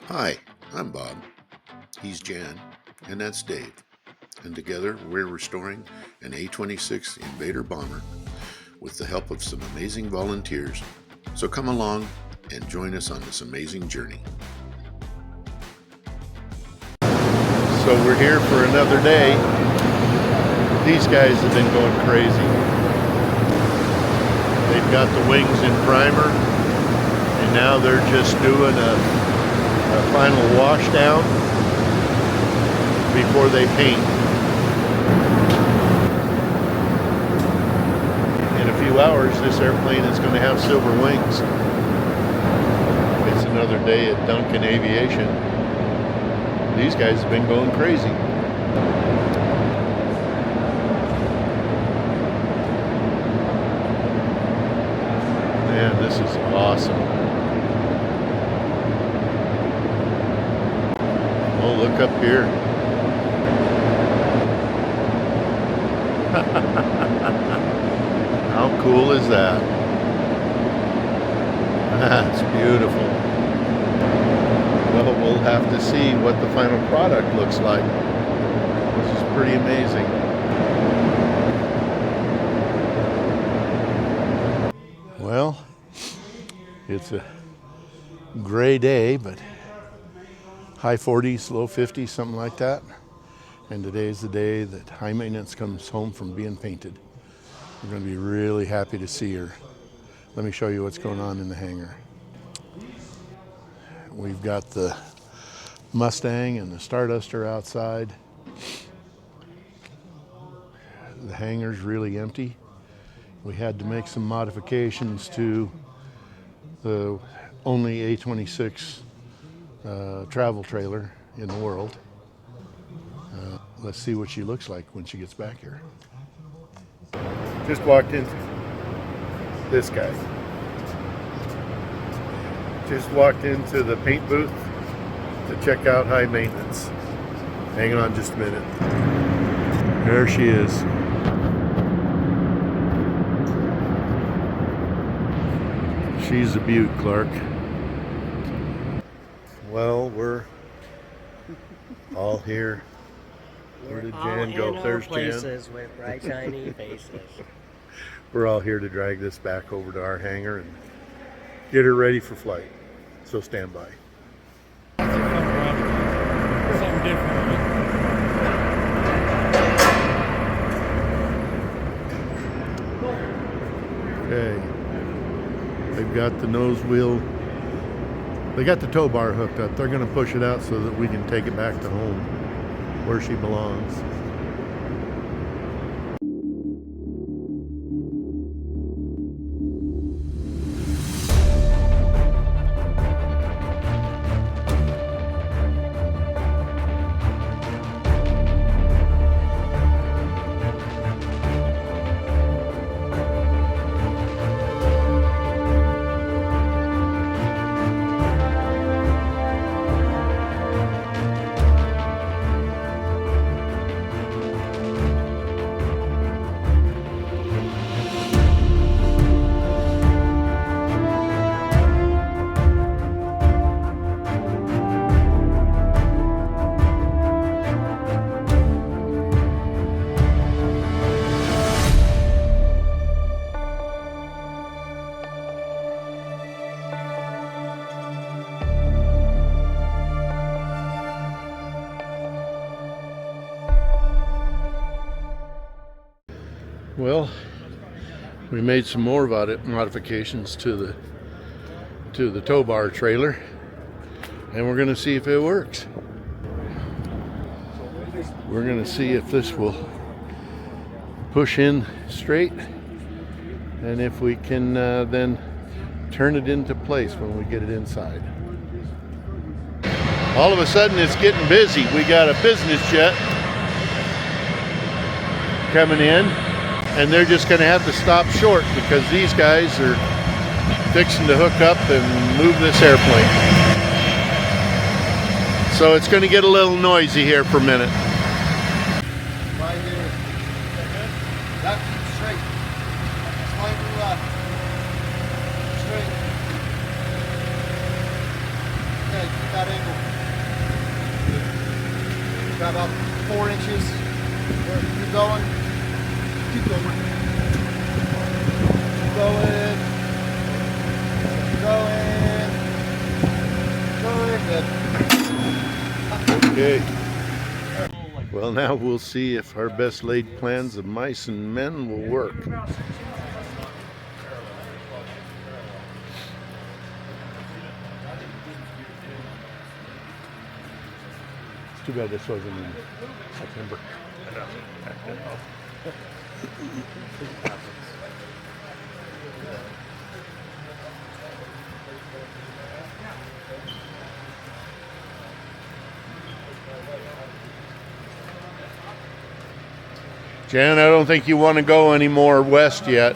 Hi, I'm Bob. He's Jan, and that's Dave. And together we're restoring an A-26 Invader bomber with the help of some amazing volunteers. So come along and join us on this amazing journey. So we're here for another day. These guys have been going crazy. They've got the wings in primer, and now they're just doing a final wash down before they paint. In a few hours, this airplane is going to have silver wings. It's another day at Duncan Aviation. These guys have been going crazy. Man, this is awesome. Oh, look up here. How cool is that? That's beautiful. Well, we'll have to see what the final product looks like. This is pretty amazing. Well, it's a gray day, but high 40s, low 50s, something like that. And today is the day that High Maintenance comes home from being painted. We're going to be really happy to see her. Let me show you what's going on in the hangar. We've got the Mustang and the Starduster outside. The hangar's really empty. We had to make some modifications to the only A-26 travel trailer in the world. Let's see what she looks like when she gets back here. Just walked into this guy. Just walked into the paint booth to check out High Maintenance. Hang on just a minute. There she is. She's a beaut, Clark. Well, we're all here. Where did Jan go? There's places Jan. with bright, shiny faces. We're all here to drag this back over to our hangar and get her ready for flight. So stand by. Something different. Okay. They've got the nose wheel. They got the tow bar hooked up. They're going to push it out so that we can take it back to home where she belongs. Well, we made some more modifications to the tow bar trailer, and we're going to see if it works. We're going to see if this will push in straight, and if we can then turn it into place when we get it inside. All of a sudden it's getting busy. We got a business jet coming in, and they're just going to have to stop short because these guys are fixing to hook up and move this airplane. So it's going to get a little noisy here for a minute. Right here. That straight. Slightly left. Straight. Okay. right, keep that angle. Got about 4 inches. Keep going. Keep going. Keep going. Keep going. Good. Okay. Well, now we'll see if our best laid plans of mice and men will work. Too bad this wasn't in September. Jan, I don't think you want to go any more west yet.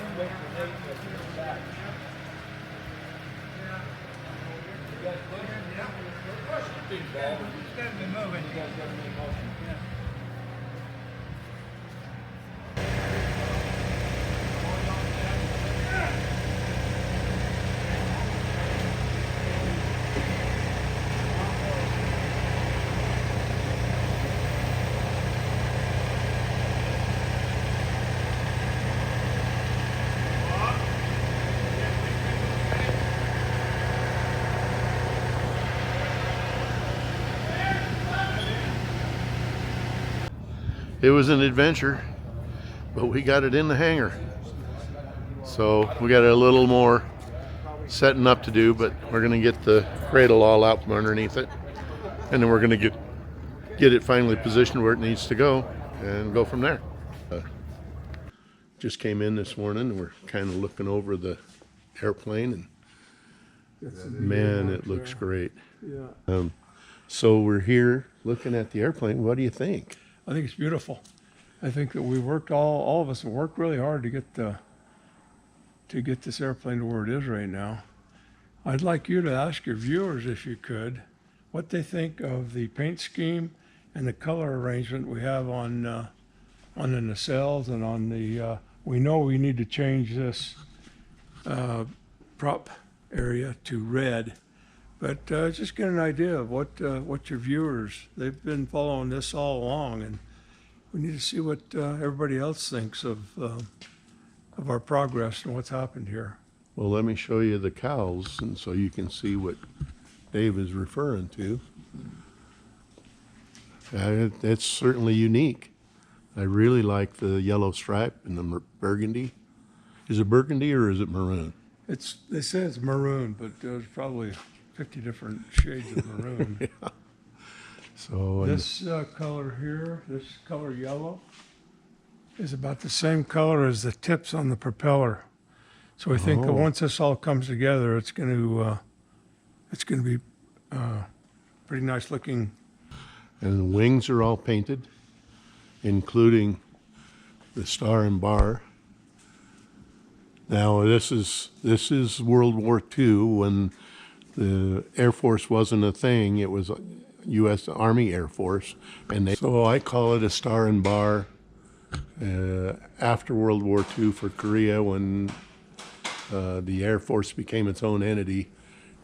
It was an adventure, but we got it in the hangar. So we got a little more setting up to do, but we're gonna get the cradle all out from underneath it. And then we're gonna get it finally positioned where it needs to go and go from there. Just came in this morning and we're kind of looking over the airplane and man, it looks great. So we're here looking at the airplane. What do you think? I think it's beautiful. I think that we worked, all of us have worked really hard to get this airplane to where it is right now. I'd like you to ask your viewers, if you could, what they think of the paint scheme and the color arrangement we have on the nacelles and on the. We know we need to change this prop area to red, but just get an idea of what your viewers, they've been following this all along, and we need to see what everybody else thinks of our progress and what's happened here. Well, let me show you the cowls, and so you can see what Dave is referring to. It's certainly unique. I really like the yellow stripe and the burgundy. Is it burgundy or is it maroon? They say it's maroon, but there's probably 50 different shades of maroon. Yeah. So This color here, this color yellow, is about the same color as the tips on the propeller. So I think that once this all comes together, it's going to be pretty nice looking. and the wings are all painted, including the star and bar. Now this is World War II, when the Air Force wasn't a thing. It was U.S. Army Air Force, and so I call it a star and bar. After World War II for Korea, when the Air Force became its own entity,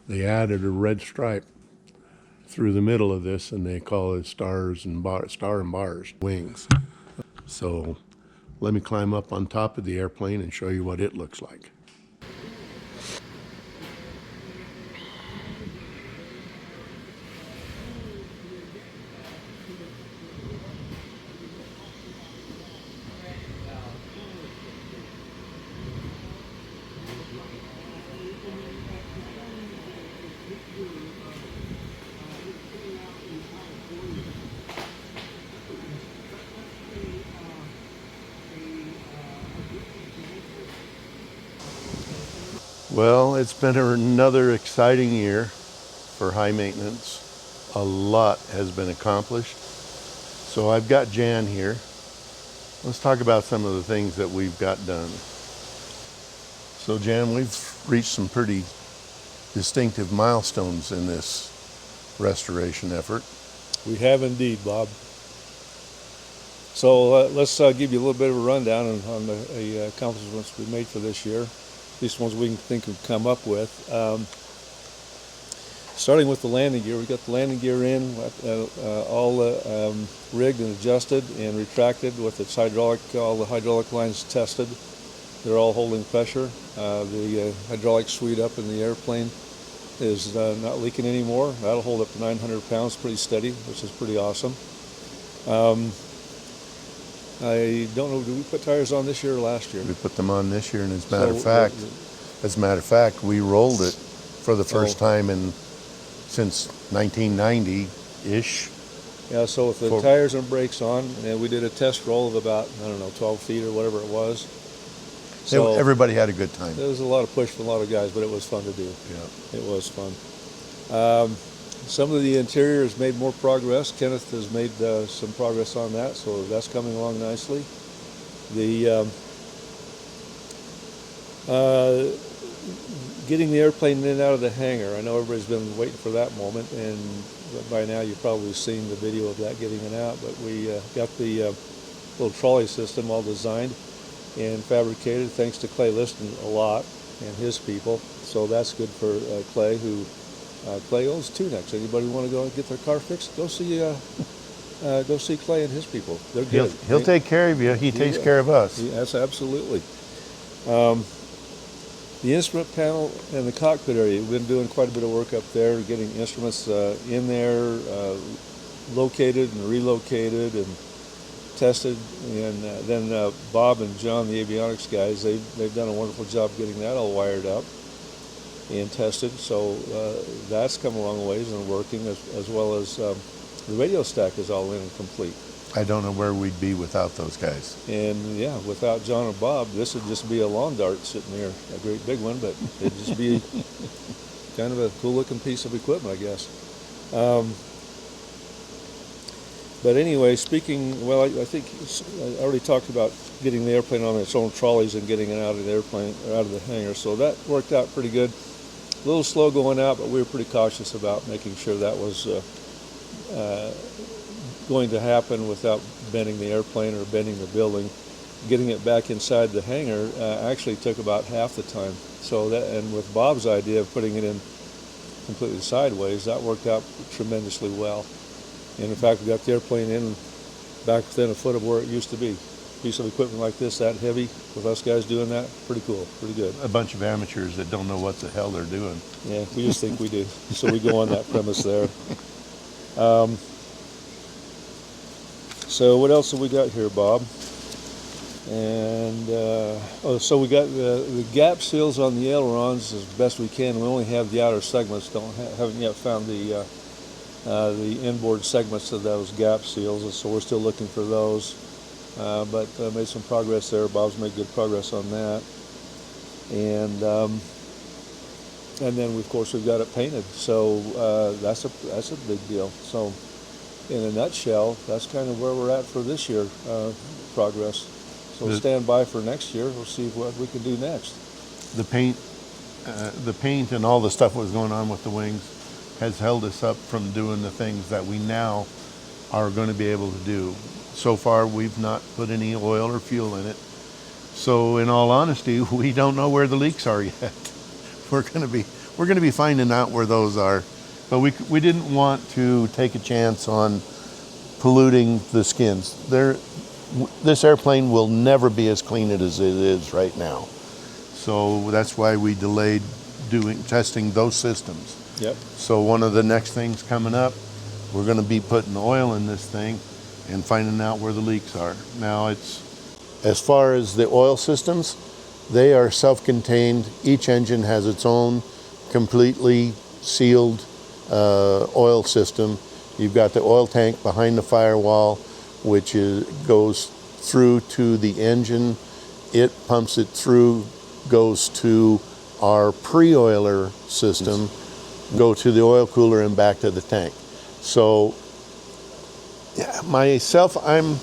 they added a red stripe through the middle of this, and they call it star and bars wings. So let me climb up on top of the airplane and show you what it looks like. Well, it's been another exciting year for high maintenance. A lot has been accomplished. So I've got Jan here. Let's talk about some of the things that we've got done. So Jan, we've reached some pretty distinctive milestones in this restoration effort. We have indeed, Bob. So let's give you a little bit of a rundown on the accomplishments we made for this year. These ones we can think of come up with. starting with the landing gear, we got the landing gear in, all rigged and adjusted and retracted with its hydraulic, all the hydraulic lines tested. They're all holding pressure. The hydraulic suite up in the airplane is not leaking anymore. That'll hold up to 900 pounds pretty steady, which is pretty awesome. I don't know, did we put tires on this year or last year? We put them on this year, and as a matter of fact, we rolled it for the first time since 1990-ish. Yeah, so with the tires and brakes on, and we did a test roll of about, I don't know, 12 feet or whatever it was. So Everybody had a good time. there was a lot of push from a lot of guys, but it was fun to do. Yeah. It was fun. Some of the interior has made more progress. Kenneth has made some progress on that, so that's coming along nicely. The getting the airplane in and out of the hangar. I know everybody's been waiting for that moment, and by now you've probably seen the video of that getting it out. But we got the little trolley system all designed and fabricated, thanks to Clay Liston a lot and his people. So that's good for Clay, who Clay owns Tunex. Anybody want to go and get their car fixed? Go see Clay and his people. They're good. He'll take care of you. He takes care of us. Yes, absolutely. The instrument panel and the cockpit area, we've been doing quite a bit of work up there, getting instruments in there, located and relocated and tested. And then Bob and John, the avionics guys, they've done a wonderful job getting that all wired up and tested. So that's come a long ways and working, as well as the radio stack is all in and complete. I don't know where we'd be without those guys. And yeah, without John and Bob, this would just be a lawn dart sitting there, a great big one, but it'd just be kind of a cool looking piece of equipment, I guess. But anyway, I think I already talked about getting the airplane on its own trolleys and getting it out of the airplane, or out of the hangar. So that worked out pretty good. A little slow going out, but we were pretty cautious about making sure that was going to happen without bending the airplane or bending the building. Getting it back inside the hangar actually took about half the time. So that, and with Bob's idea of putting it in completely sideways, that worked out tremendously well. And in fact, we got the airplane in back within a foot of where it used to be. A piece of equipment like this, that heavy, with us guys doing that, pretty cool, pretty good. A bunch of amateurs that don't know what the hell they're doing. Yeah, we just think we do. So we go on that premise there. So what else have we got here, Bob? And so we got the gap seals on the ailerons as best we can. We only have the outer segments. Haven't yet found the inboard segments of those gap seals, so we're still looking for those. But made some progress there. Bob's made good progress on that. And then of course we've got it painted. So that's a big deal. So in a nutshell, that's kind of where we're at for this year progress. So stand by for next year. We'll see what we can do next. The paint and all the stuff that was going on with the wings has held us up from doing the things that we now are going to be able to do. So far, we've not put any oil or fuel in it. So in all honesty, we don't know where the leaks are yet. We're going to be finding out where those are. But we didn't want to take a chance on polluting the skins. This airplane will never be as clean as it is right now. So that's why we delayed testing those systems. Yep. So one of the next things coming up, we're going to be putting oil in this thing and finding out where the leaks are. Now, as far as the oil systems, they are self-contained. Each engine has its own completely sealed oil system. You've got the oil tank behind the firewall, which goes through to the engine. It pumps it through, goes to our pre-oiler system, go to the oil cooler and back to the tank. So myself, I'm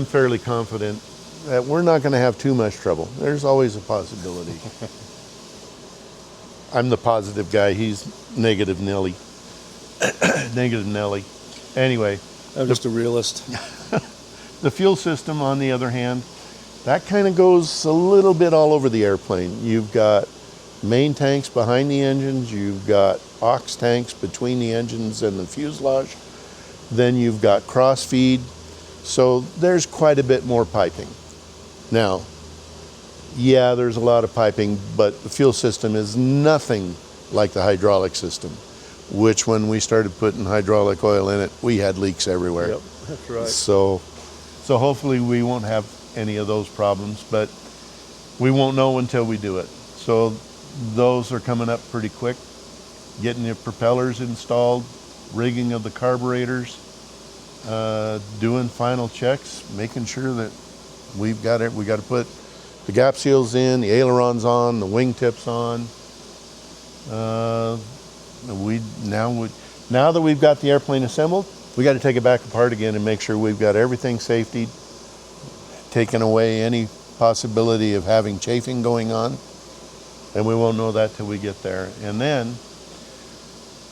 fairly confident that we're not going to have too much trouble. There's always a possibility. I'm the positive guy. He's negative Nelly. Negative Nelly. Anyway. I'm just a realist. The fuel system, on the other hand, that kind of goes a little bit all over the airplane. You've got main tanks behind the engines. You've got ox tanks between the engines and the fuselage. Then you've got cross feed. So there's quite a bit more piping. Now, yeah, there's a lot of piping, but the fuel system is nothing like the hydraulic system, which when we started putting hydraulic oil in it, we had leaks everywhere. Yep, that's right. So hopefully we won't have any of those problems, but we won't know until we do it. So those are coming up pretty quick. Getting the propellers installed, rigging of the carburetors, doing final checks, making sure that we've got it. We got to put the gap seals in, the ailerons on, the wingtips on. Now that we've got the airplane assembled, we got to take it back apart again and make sure we've got everything safety, taking away any possibility of having chafing going on, and we won't know that till we get there. And then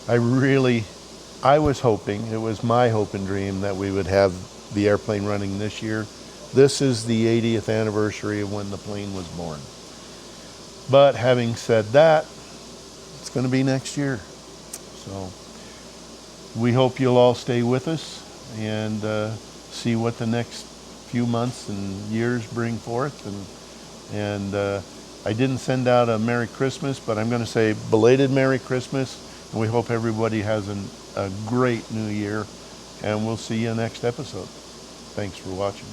I was hoping, it was my hope and dream that we would have the airplane running this year. This is the 80th anniversary of when the plane was born. But having said that, it's going to be next year. So we hope you'll all stay with us and see what the next few months and years bring forth. And I didn't send out a Merry Christmas, but I'm going to say belated Merry Christmas. And we hope everybody has a great new year. And we'll see you next episode. Thanks for watching.